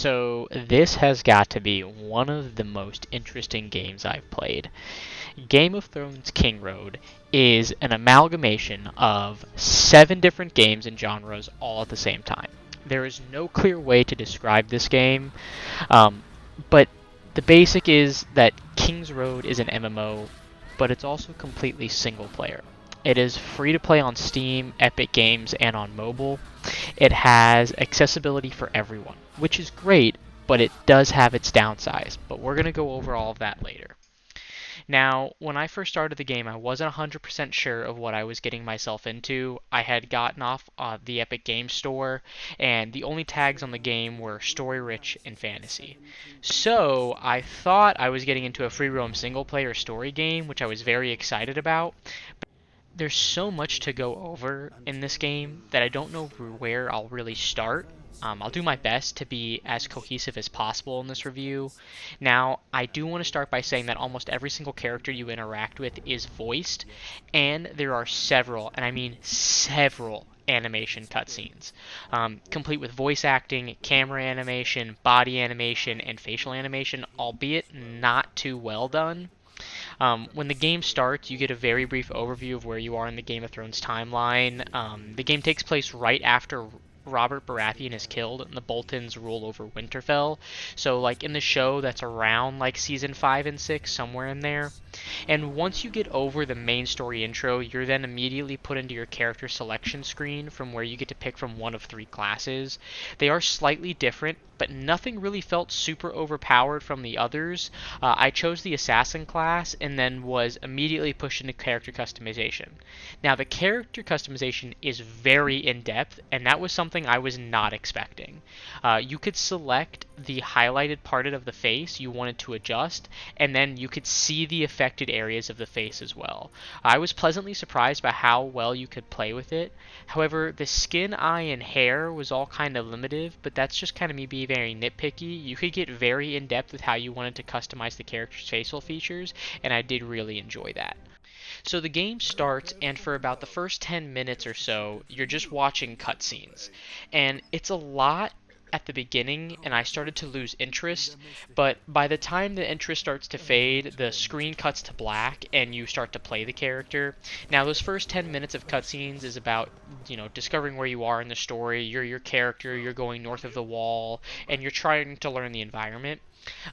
So this has got to be one of the most interesting games I've played. Game of Thrones King Road is an amalgamation of 7 different games and genres all at the same time. There is no clear way to describe this game, um, but the basic is that King's Road is an MMO, but it's also completely single player. It is free to play on Steam, Epic Games, and on mobile. It has accessibility for everyone, which is great, but it does have its downsides. But we're going to go over all of that later. Now, when I first started the game, I wasn't 100% sure of what I was getting myself into. I had gotten off the Epic Games Store, and the only tags on the game were story rich and fantasy. So I thought I was getting into a free roam single player story game, which I was very excited about. There's so much to go over in this game that I don't know where I'll really start. I'll do my best to be as cohesive as possible in this review. Now, I do want to start by saying that almost every single character you interact with is voiced, and there are several, and I mean several, animation cutscenes, complete with voice acting, camera animation, body animation, and facial animation, albeit not too well done. When the game starts, you get a very brief overview of where you are in the Game of Thrones timeline. The game takes place right after Robert Baratheon is killed and the Boltons rule over Winterfell. So, like in the show, that's around like season 5 and 6, somewhere in there. And once you get over the main story intro, you're then immediately put into your character selection screen from where you get to pick from one of 3 classes. They are slightly different, but nothing really felt super overpowered from the others. I chose the assassin class and then was immediately pushed into character customization. Now, the character customization is very in-depth, and that was something I was not expecting. You could select the highlighted part of the face you wanted to adjust, and then you could see the affected areas of the face as well. I was pleasantly surprised by how well you could play with it. However, the skin, eye, and hair was all kind of limited, but that's just kind of me being very nitpicky. You could get very in-depth with how you wanted to customize the character's facial features, and I did really enjoy that. So the game starts, and for about the first 10 minutes or so, you're just watching cutscenes. And it's a lot at the beginning, and I started to lose interest, but by the time the interest starts to fade, the screen cuts to black, and you start to play the character. Now, those first 10 minutes of cutscenes is about, discovering where you are in the story. You're your character, you're going north of the wall, and you're trying to learn the environment.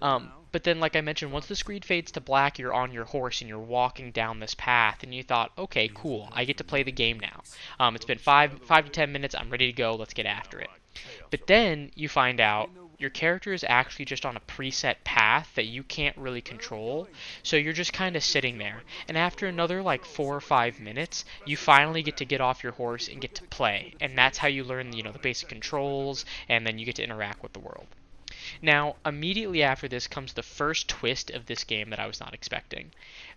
But then, like I mentioned, once the screen fades to black, you're on your horse and you're walking down this path, and you thought, okay, cool, I get to play the game now. It's been 5 to 10 minutes, I'm ready to go, let's get after it. But then you find out your character is actually just on a preset path that you can't really control, so you're just kind of sitting there. And after another like 4 or 5 minutes, you finally get off your horse and get to play, and that's how you learn, the basic controls, and then you get to interact with the world. Now, immediately after this comes the first twist of this game that I was not expecting.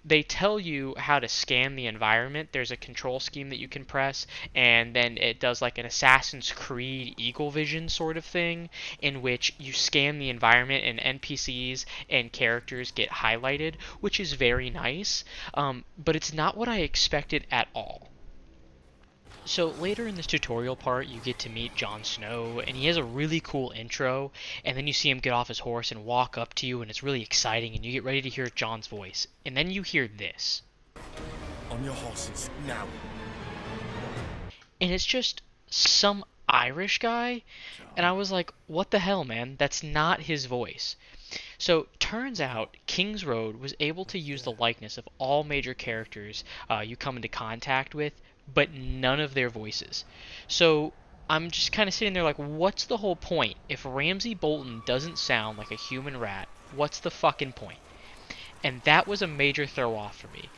They tell you how to scan the environment. There's a control scheme that you can press, and then it does like an Assassin's Creed Eagle Vision sort of thing, in which you scan the environment and NPCs and characters get highlighted, which is very nice, but it's not what I expected at all. So later in this tutorial part, you get to meet Jon Snow, and he has a really cool intro, and then you see him get off his horse and walk up to you, and it's really exciting, and you get ready to hear Jon's voice. And then you hear this. On your horses, now. And it's just some Irish guy, and I was like, what the hell, man? That's not his voice. So, turns out, King's Road was able to use the likeness of all major characters you come into contact with, but none of their voices. So, I'm just kind of sitting there like, what's the whole point? If Ramsay Bolton doesn't sound like a human rat, what's the fucking point? And that was a major throw off for me.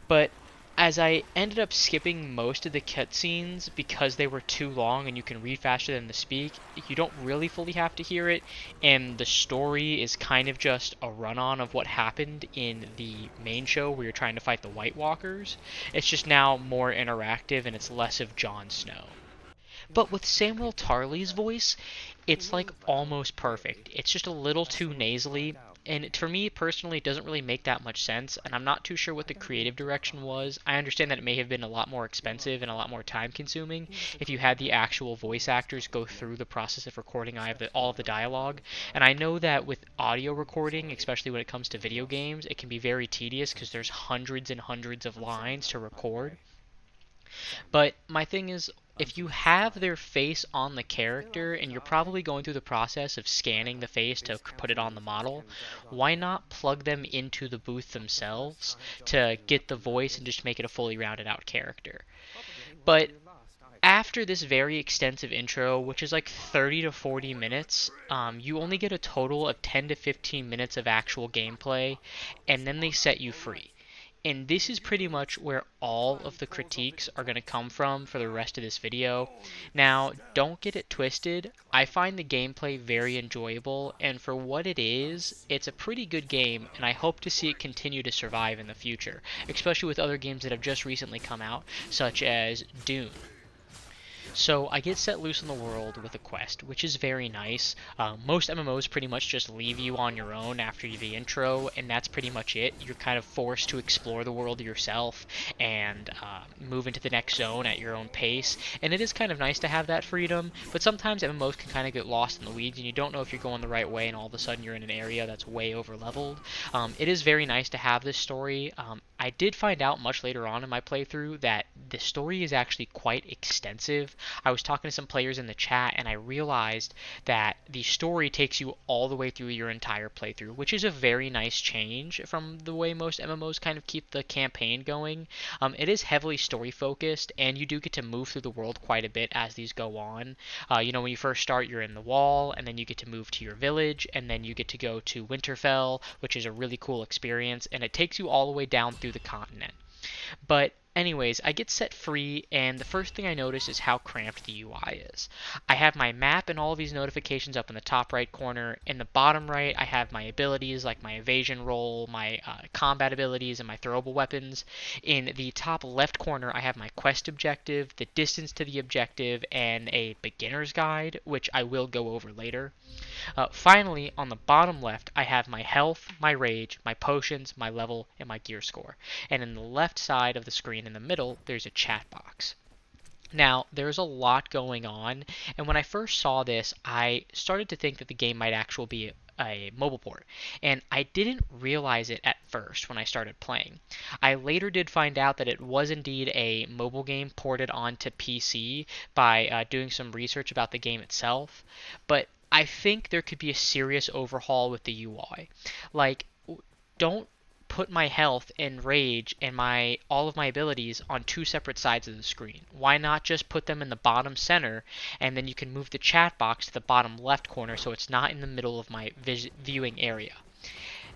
But as I ended up skipping most of the cutscenes because they were too long and you can read faster than the speak, you don't really fully have to hear it, and the story is kind of just a run-on of what happened in the main show where you're trying to fight the White Walkers. It's just now more interactive and it's less of Jon Snow. But with Samuel Tarly's voice, it's like almost perfect. It's just a little too nasally, And for me personally, it doesn't really make that much sense, and I'm not too sure what the creative direction was. I understand that it may have been a lot more expensive and a lot more time consuming if you had the actual voice actors go through the process of recording all of the dialogue. And I know that with audio recording, especially when it comes to video games, it can be very tedious because there's hundreds and hundreds of lines to record. But my thing is, if you have their face on the character and you're probably going through the process of scanning the face to put it on the model, why not plug them into the booth themselves to get the voice and just make it a fully rounded out character? But after this very extensive intro, which is like 30 to 40 minutes, you only get a total of 10 to 15 minutes of actual gameplay, and then they set you free. And this is pretty much where all of the critiques are going to come from for the rest of this video. Now, don't get it twisted. I find the gameplay very enjoyable, and for what it is, it's a pretty good game, and I hope to see it continue to survive in the future, especially with other games that have just recently come out, such as Dune. So I get set loose in the world with a quest, which is very nice. Most MMOs pretty much just leave you on your own after the intro, and that's pretty much it. You're kind of forced to explore the world yourself and move into the next zone at your own pace. And it is kind of nice to have that freedom, but sometimes MMOs can kind of get lost in the weeds, and you don't know if you're going the right way, and all of a sudden you're in an area that's way over leveled. It is very nice to have this story. I did find out much later on in my playthrough that the story is actually quite extensive. I was talking to some players in the chat, and I realized that the story takes you all the way through your entire playthrough, which is a very nice change from the way most MMOs kind of keep the campaign going. It is heavily story focused, and you do get to move through the world quite a bit as these go on. When you first start, you're in the wall, and then you get to move to your village, and then you get to go to Winterfell, which is a really cool experience, and it takes you all the way down through the continent. But anyways, I get set free, and the first thing I notice is how cramped the UI is. I have my map and all of these notifications up in the top right corner. In the bottom right, I have my abilities like my evasion roll, my combat abilities, and my throwable weapons. In the top left corner, I have my quest objective, the distance to the objective, and a beginner's guide, which I will go over later. Finally, on the bottom left, I have my health, my rage, my potions, my level, and my gear score. And in the left side of the screen in the middle, there's a chat box. Now, there's a lot going on, and when I first saw this, I started to think that the game might actually be a mobile port, and I didn't realize it at first when I started playing. I later did find out that it was indeed a mobile game ported onto PC by doing some research about the game itself, but I think there could be a serious overhaul with the UI. Like, don't put my health and rage and all of my abilities on two separate sides of the screen. Why not just put them in the bottom center, and then you can move the chat box to the bottom left corner so it's not in the middle of my viewing area.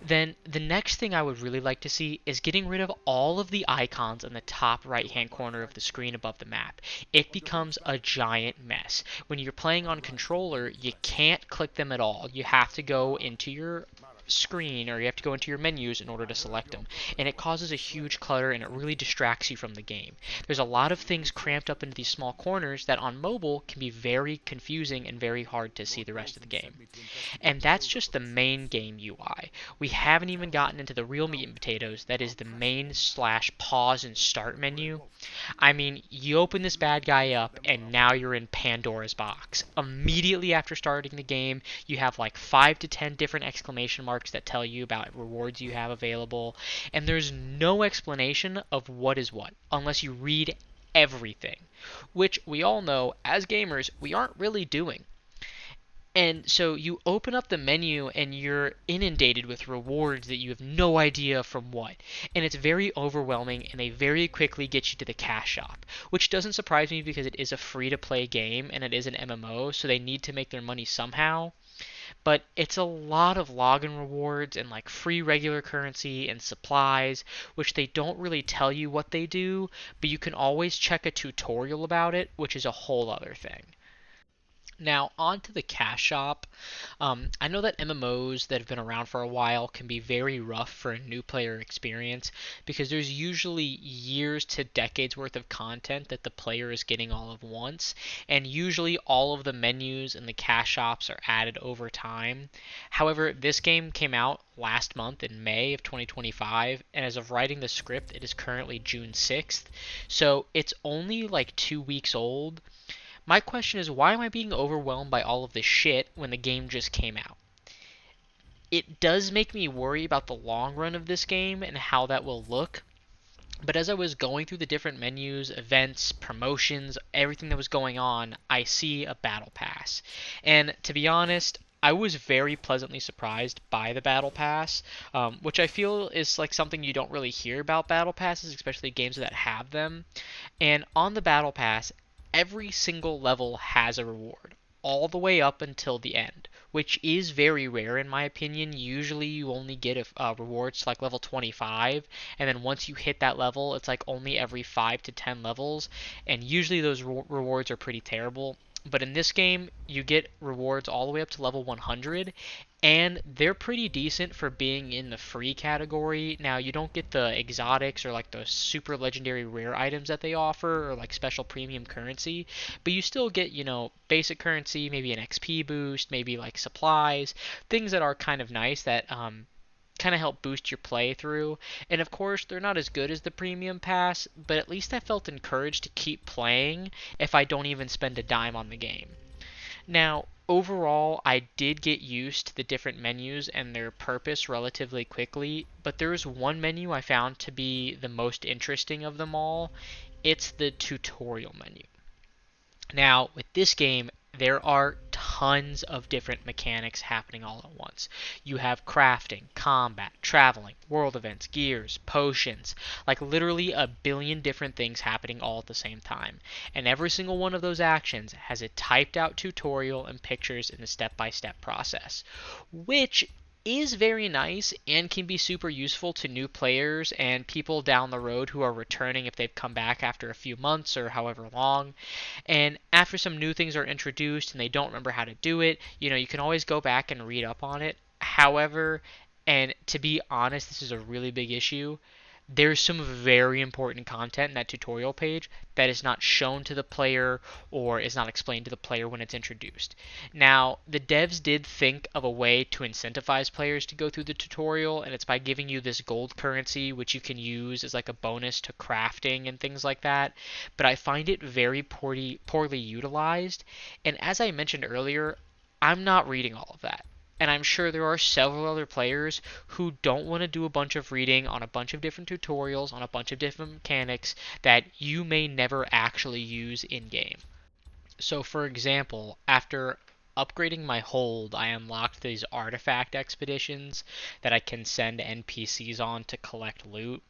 Then the next thing I would really like to see is getting rid of all of the icons in the top right hand corner of the screen above the map. It becomes a giant mess. When you're playing on controller, you can't click them at all. You have to go into your screen, or you have to go into your menus in order to select them, and it causes a huge clutter, and it really distracts you from the game. There's a lot of things cramped up into these small corners that on mobile can be very confusing and very hard to see the rest of the game. And that's just the main game UI. We haven't even gotten into the real meat and potatoes, that is the main / pause and start menu. I mean, you open this bad guy up, and now you're in Pandora's box. Immediately after starting the game, you have like 5 to 10 different exclamation marks that tell you about rewards you have available, and there's no explanation of what is what unless you read everything, which we all know as gamers we aren't really doing. And so you open up the menu and you're inundated with rewards that you have no idea from what. And it's very overwhelming, and they very quickly get you to the cash shop, which doesn't surprise me because it is a free-to-play game and it is an MMO, so they need to make their money somehow. But it's a lot of login rewards and like free regular currency and supplies, which they don't really tell you what they do, but you can always check a tutorial about it, which is a whole other thing. Now, on to the cash shop. I know that MMOs that have been around for a while can be very rough for a new player experience because there's usually years to decades worth of content that the player is getting all at once, and usually all of the menus and the cash shops are added over time. However, this game came out last month in May of 2025, and as of writing the script, it is currently June 6th, so it's only like 2 weeks old. My question is, why am I being overwhelmed by all of this shit when the game just came out? It does make me worry about the long run of this game and how that will look. But as I was going through the different menus, events, promotions, everything that was going on, I see a battle pass. And to be honest, I was very pleasantly surprised by the battle pass, which I feel is like something you don't really hear about battle passes, especially games that have them. And on the battle pass, every single level has a reward, all the way up until the end, which is very rare in my opinion. Usually you only get rewards to like level 25, and then once you hit that level, it's like only every 5 to 10 levels, and usually those rewards are pretty terrible. But in this game, you get rewards all the way up to level 100, and they're pretty decent for being in the free category. Now, you don't get the exotics or like the super legendary rare items that they offer or like special premium currency, but you still get, basic currency, maybe an XP boost, maybe like supplies, things that are kind of nice that kind of help boost your playthrough. And of course, they're not as good as the premium pass, but at least I felt encouraged to keep playing if I don't even spend a dime on the game. Now, overall, I did get used to the different menus and their purpose relatively quickly, but there is one menu I found to be the most interesting of them all. It's the tutorial menu. Now, with this game, there are tons of different mechanics happening all at once. You have crafting, combat, traveling, world events, gears, potions, like literally a billion different things happening all at the same time. And every single one of those actions has a typed out tutorial and pictures in the step by step process, which is very nice and can be super useful to new players and people down the road who are returning if they've come back after a few months or however long. And after some new things are introduced and they don't remember how to do it, you can always go back and read up on it. However, and to be honest, this is a really big issue. There's some very important content in that tutorial page that is not shown to the player or is not explained to the player when it's introduced. Now, the devs did think of a way to incentivize players to go through the tutorial, and it's by giving you this gold currency, which you can use as like a bonus to crafting and things like that. But I find it very poorly utilized, and as I mentioned earlier, I'm not reading all of that. And I'm sure there are several other players who don't want to do a bunch of reading on a bunch of different tutorials, on a bunch of different mechanics that you may never actually use in game. So, for example, after upgrading my hold, I unlocked these artifact expeditions that I can send NPCs on to collect loot.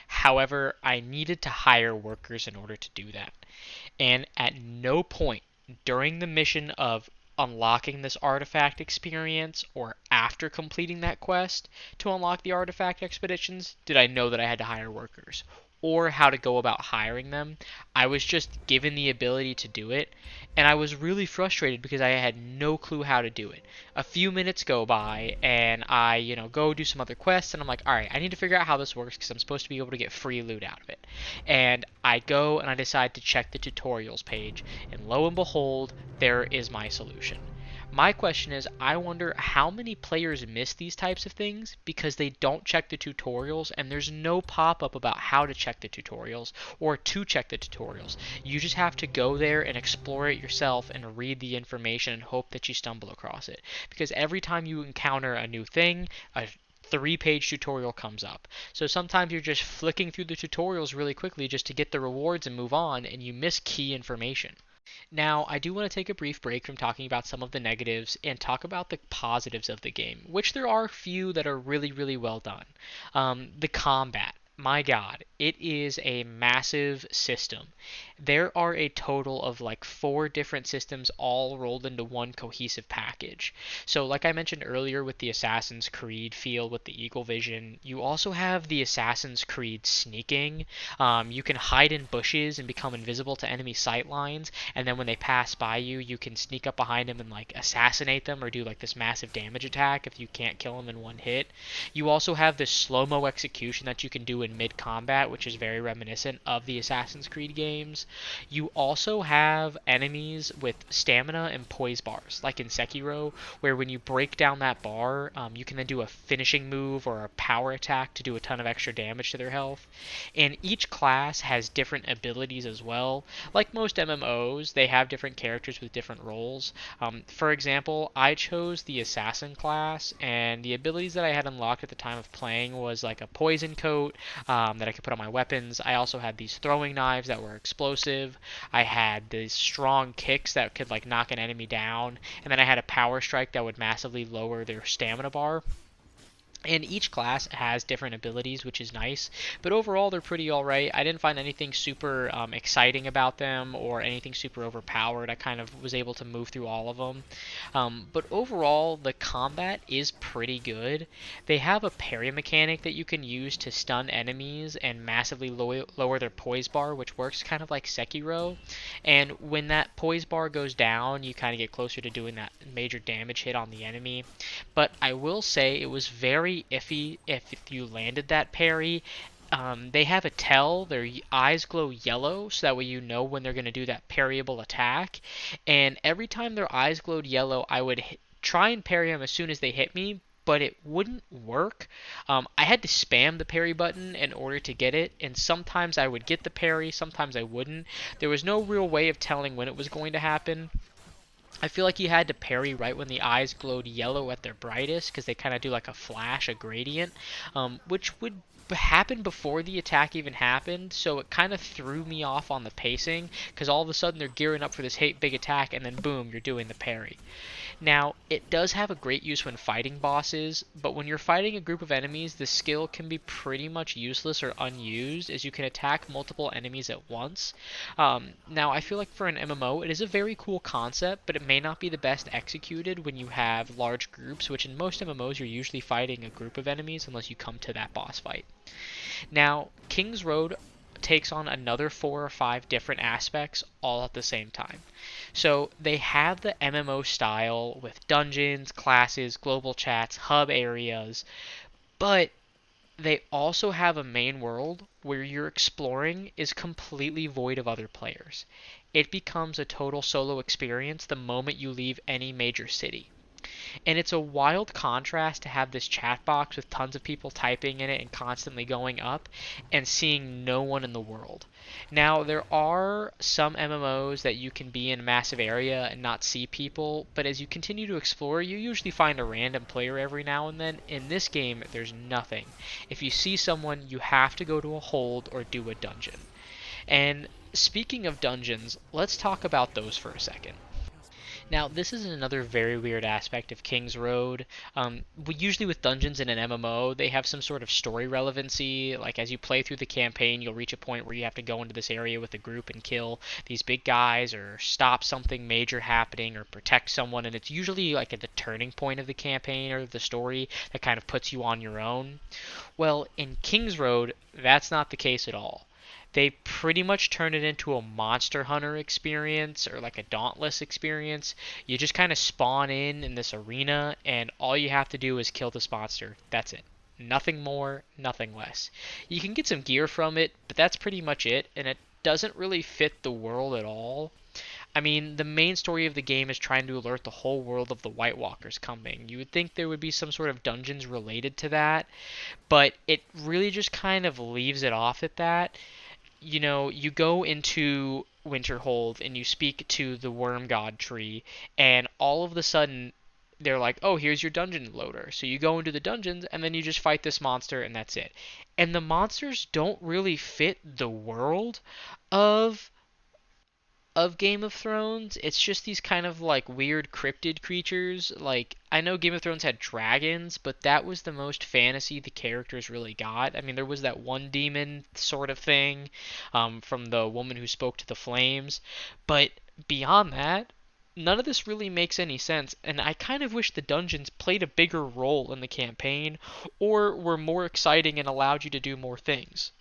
However, I needed to hire workers in order to do that. And at no point during the mission of unlocking this artifact experience or after completing that quest to unlock the artifact expeditions did I know that I had to hire workers or how to go about hiring them. I was just given the ability to do it, and I was really frustrated because I had no clue how to do it. A few minutes go by, and I, go do some other quests, and I'm like, all right, I need to figure out how this works because I'm supposed to be able to get free loot out of it. And I go and I decide to check the tutorials page, and lo and behold, there is my solution. My question is, I wonder how many players miss these types of things because they don't check the tutorials and there's no pop-up about how to check the tutorials or to check the tutorials. You just have to go there and explore it yourself and read the information and hope that you stumble across it. Because every time you encounter a new thing, a 3-page tutorial comes up. So sometimes you're just flicking through the tutorials really quickly just to get the rewards and move on, and you miss key information. Now, I do want to take a brief break from talking about some of the negatives and talk about the positives of the game, which there are a few that are really, really well done. The combat. My God, it is a massive system. There are a total of like four different systems all rolled into one cohesive package. So, like I mentioned earlier with the Assassin's Creed feel with the Eagle Vision, you also have the Assassin's Creed sneaking. You can hide in bushes and become invisible to enemy sight lines, and then when they pass by you, you can sneak up behind them and like assassinate them or do like this massive damage attack if you can't kill them in one hit. You also have this slow-mo execution that you can do in mid-combat, which is very reminiscent of the Assassin's Creed games. You also have enemies with stamina and poise bars, like in Sekiro, where when you break down that bar, you can then do a finishing move or a power attack to do a ton of extra damage to their health. And each class has different abilities as well. Like most MMOs, they have different characters with different roles. For example, I chose the Assassin class, and the abilities that I had unlocked at the time of playing was like a poison coat that I could put on my weapons. I also had these throwing knives that were explosive. I had these strong kicks that could like knock an enemy down, and then I had a power strike that would massively lower their stamina bar. And each class has different abilities, which is nice. But overall, they're pretty alright. I didn't find anything super exciting about them or anything super overpowered. I kind of was able to move through all of them. But overall, the combat is pretty good. They have a parry mechanic that you can use to stun enemies and massively lower their poise bar, which works kind of like Sekiro. And when that poise bar goes down, you kind of get closer to doing that major damage hit on the enemy. But I will say it was very iffy if you landed that parry. They have a tell. Their eyes glow yellow, so that way you know when they're going to do that parryable attack. And every time their eyes glowed yellow, I would try and parry them as soon as they hit me, but it wouldn't work. I had to spam the parry button in order to get it, and sometimes I would get the parry, sometimes I wouldn't. There was no real way of telling when it was going to happen. I feel like you had to parry right when the eyes glowed yellow at their brightest, because they kind of do like a flash, a gradient, which would happen before the attack even happened, so it kind of threw me off on the pacing, because all of a sudden they're gearing up for this big attack, and then boom, you're doing the parry. Now, it does have a great use when fighting bosses, but when you're fighting a group of enemies, the skill can be pretty much useless or unused, as you can attack multiple enemies at once. Now, I feel like for an MMO, it is a very cool concept, but it may not be the best executed when you have large groups, which in most MMOs you're usually fighting a group of enemies unless you come to that boss fight. Now, King's Road takes on another 4 or 5 different aspects all at the same time. So they have the MMO style with dungeons, classes, global chats, hub areas, but they also have a main world where your exploring is completely void of other players. It becomes a total solo experience the moment you leave any major city. And it's a wild contrast to have this chat box with tons of people typing in it and constantly going up and seeing no one in the world. Now, there are some MMOs that you can be in a massive area and not see people, but as you continue to explore, you usually find a random player every now and then. In this game, there's nothing. If you see someone, you have to go to a hold or do a dungeon. And speaking of dungeons, let's talk about those for a second. Now, this is another very weird aspect of King's Road. Usually with dungeons in an MMO, they have some sort of story relevancy. Like as you play through the campaign, you'll reach a point where you have to go into this area with a group and kill these big guys, or stop something major happening, or protect someone. And it's usually like at the turning point of the campaign or the story that kind of puts you on your own. Well, in King's Road, that's not the case at all. They pretty much turn it into a Monster Hunter experience or like a Dauntless experience. You just kind of spawn in this arena, and all you have to do is kill this monster. That's it. Nothing more, nothing less. You can get some gear from it, but that's pretty much it, and it doesn't really fit the world at all. I mean, the main story of the game is trying to alert the whole world of the White Walkers coming. You would think there would be some sort of dungeons related to that, but it really just kind of leaves it off at that. You go into Winterhold and you speak to the Worm God tree, and all of a sudden they're like, "Oh, here's your dungeon loader." So you go into the dungeons and then you just fight this monster and that's it. And the monsters don't really fit the world of of Game of Thrones. It's just these kind of like weird cryptid creatures. Like, I know Game of Thrones had dragons, but that was the most fantasy the characters really got. I mean, there was that one demon sort of thing, from the woman who spoke to the flames, but beyond that, none of this really makes any sense, and I kind of wish the dungeons played a bigger role in the campaign or were more exciting and allowed you to do more things.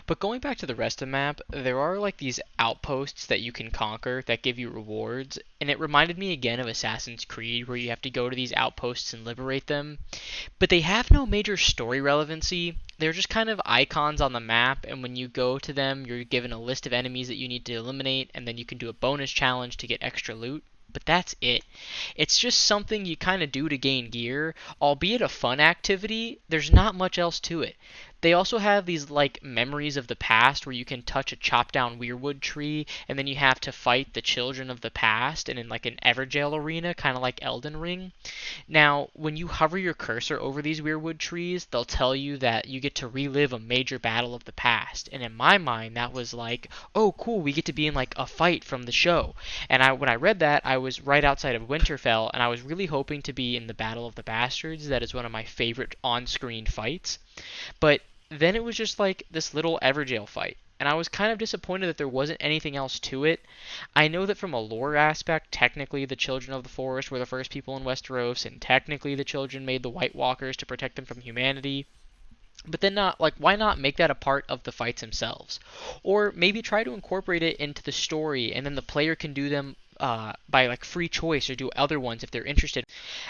But going back to the rest of the map, there are like these outposts that you can conquer that give you rewards, and it reminded me again of Assassin's Creed where you have to go to these outposts and liberate them. But they have no major story relevancy. They're just kind of icons on the map, and when you go to them, you're given a list of enemies that you need to eliminate, and then you can do a bonus challenge to get extra loot. But that's it. It's just something you kind of do to gain gear, albeit a fun activity. There's not much else to it. They also have these like memories of the past where you can touch a chopped down weirwood tree and then you have to fight the children of the past and in like an Everjail arena, kind of like Elden Ring. Now, when you hover your cursor over these weirwood trees, they'll tell you that you get to relive a major battle of the past. And in my mind, that was like, oh cool, we get to be in like a fight from the show. And when I read that, I was right outside of Winterfell and I was really hoping to be in the Battle of the Bastards. That is one of my favorite on-screen fights. But then it was just like this little Everjail fight, and I was kind of disappointed that there wasn't anything else to it. I know that from a lore aspect, technically the Children of the Forest were the first people in Westeros, and technically the children made the White Walkers to protect them from humanity. But then not like why not make that a part of the fights themselves? Or maybe try to incorporate it into the story and then the player can do them by like free choice or do other ones if they're interested.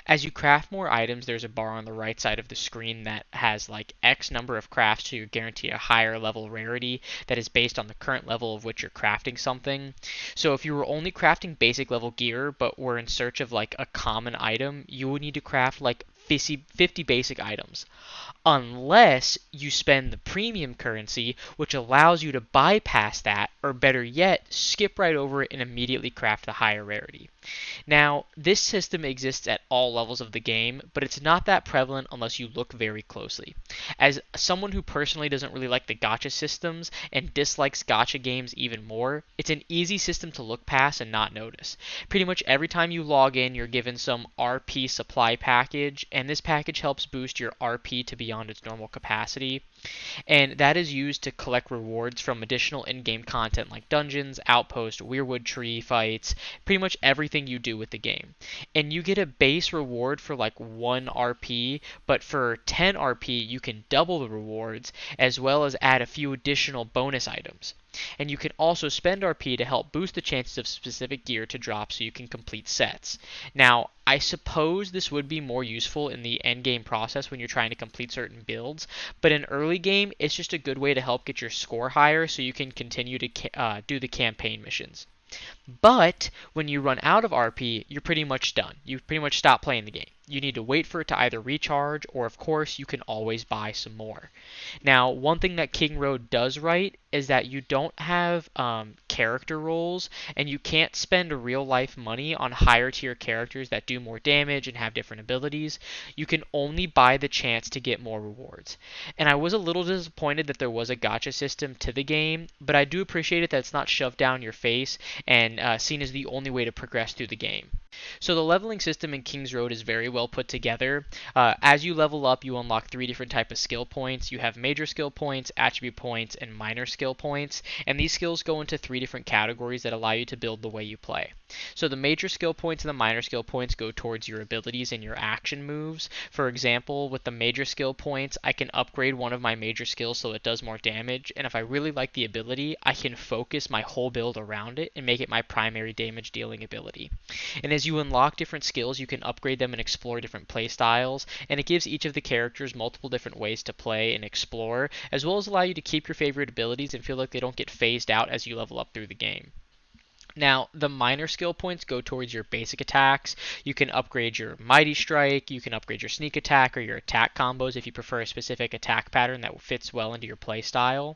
As you craft more items, there's a bar on the right side of the screen that has like X number of crafts, so you guarantee a higher level rarity that is based on the current level of which you're crafting something. So if you were only crafting basic level gear but were in search of like a common item, you would need to craft like 50 basic items. Unless you spend the premium currency, which allows you to bypass that, or better yet, skip right over it and immediately craft the higher rarity. Now, this system exists at all levels of the game, but it's not that prevalent unless you look very closely. As someone who personally doesn't really like the gacha systems and dislikes gacha games even more, it's an easy system to look past and not notice. Pretty much every time you log in, you're given some RP supply package, and this package helps boost your RP to beyond its normal capacity. And that is used to collect rewards from additional in-game content like dungeons, outposts, weirwood tree fights, pretty much everything you do with the game. And you get a base reward for like 1 RP, but for 10 RP you can double the rewards as well as add a few additional bonus items. And you can also spend RP to help boost the chances of specific gear to drop so you can complete sets. Now, I suppose this would be more useful in the end game process when you're trying to complete certain builds, but in early game, it's just a good way to help get your score higher so you can continue to do the campaign missions. But when you run out of RP, you're pretty much done. You pretty much stop playing the game. You need to wait for it to either recharge, or of course, you can always buy some more. Now, one thing that King Road does right is that you don't have character roles, and you can't spend real life money on higher tier characters that do more damage and have different abilities. You can only buy the chance to get more rewards. And I was a little disappointed that there was a gacha system to the game, but I do appreciate it that it's not shoved down your face and seen as the only way to progress through the game. So the leveling system in King's Road is very well put together. As you level up, you unlock 3 different types of skill points. You have major skill points, attribute points, and minor skill points. And these skills go into 3 different categories that allow you to build the way you play. So the major skill points and the minor skill points go towards your abilities and your action moves. For example, with the major skill points, I can upgrade one of my major skills so it does more damage. And if I really like the ability, I can focus my whole build around it and make it my primary damage dealing ability. And as you unlock different skills, you can upgrade them and explore different play styles, and it gives each of the characters multiple different ways to play and explore, as well as allow you to keep your favorite abilities and feel like they don't get phased out as you level up through the game. Now, the minor skill points go towards your basic attacks. You can upgrade your Mighty Strike, you can upgrade your Sneak Attack or your attack combos if you prefer a specific attack pattern that fits well into your playstyle.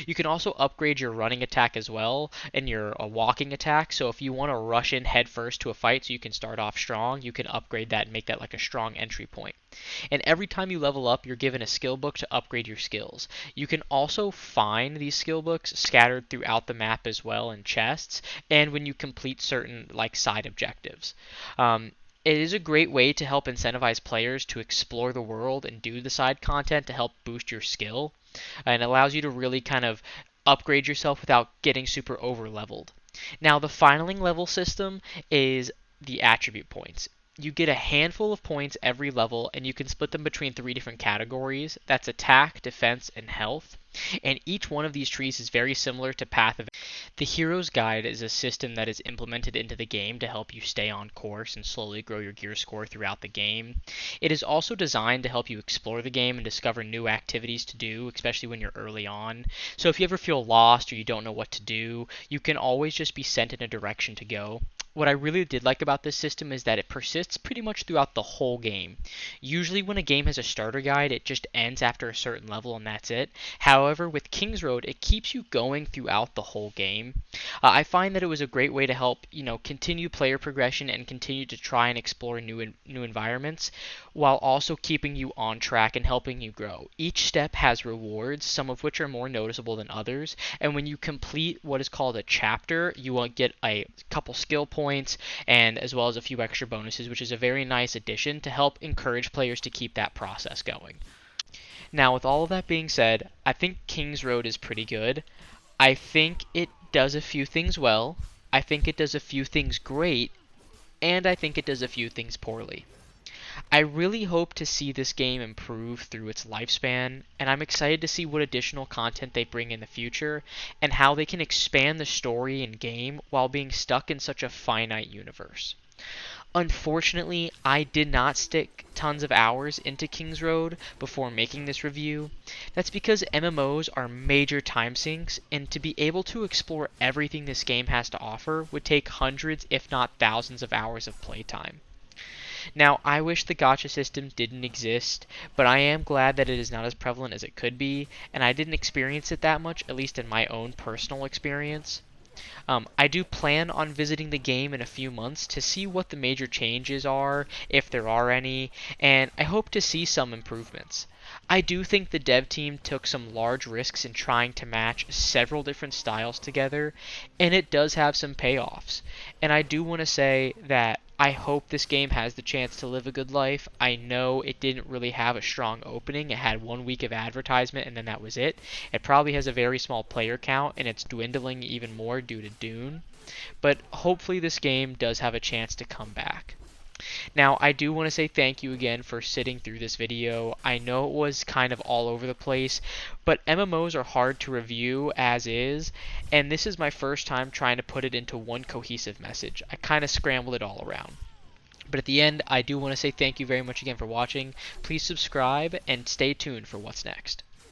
You can also upgrade your running attack as well and your walking attack. So if you want to rush in head first to a fight so you can start off strong, you can upgrade that and make that like a strong entry point. And every time you level up, you're given a skill book to upgrade your skills. You can also find these skill books scattered throughout the map as well in chests, and when you complete certain like side objectives. It is a great way to help incentivize players to explore the world and do the side content to help boost your skill, and allows you to really kind of upgrade yourself without getting super over leveled. Now, the finaling level system is the attribute points. You get a handful of points every level, and you can split them between three different categories. That's attack, defense, and health. And each one of these trees is very similar to Path of. The Hero's Guide is a system that is implemented into the game to help you stay on course and slowly grow your gear score throughout the game. It is also designed to help you explore the game and discover new activities to do, especially when you're early on. So if you ever feel lost or you don't know what to do, you can always just be sent in a direction to go. What I really did like about this system is that it persists pretty much throughout the whole game. Usually when a game has a starter guide, it just ends after a certain level and that's it. However, with King's Road, it keeps you going throughout the whole game. I find that it was a great way to help, continue player progression and continue to try and explore new environments while also keeping you on track and helping you grow. Each step has rewards, some of which are more noticeable than others, and when you complete what is called a chapter, you will get a couple skill points and as well as a few extra bonuses, which is a very nice addition to help encourage players to keep that process going. Now, with all of that being said, I think King's Road is pretty good. I think it does a few things well, I think it does a few things great, and I think it does a few things poorly. I really hope to see this game improve through its lifespan, and I'm excited to see what additional content they bring in the future and how they can expand the story and game while being stuck in such a finite universe. Unfortunately, I did not stick tons of hours into King's Road before making this review. That's because MMOs are major time sinks, and to be able to explore everything this game has to offer would take hundreds, if not thousands, of hours of playtime. Now, I wish the gacha system didn't exist, but I am glad that it is not as prevalent as it could be, and I didn't experience it that much, at least in my own personal experience. I do plan on visiting the game in a few months to see what the major changes are, if there are any, and I hope to see some improvements. I do think the dev team took some large risks in trying to match several different styles together, and it does have some payoffs. And I do want to say that I hope this game has the chance to live a good life. I know it didn't really have a strong opening. It had 1 week of advertisement and then that was it. It probably has a very small player count and it's dwindling even more due to Dune. But hopefully this game does have a chance to come back. Now, I do want to say thank you again for sitting through this video. I know it was kind of all over the place, but MMOs are hard to review as is, and this is my first time trying to put it into one cohesive message. I kind of scrambled it all around. But at the end, I do want to say thank you very much again for watching. Please subscribe and stay tuned for what's next.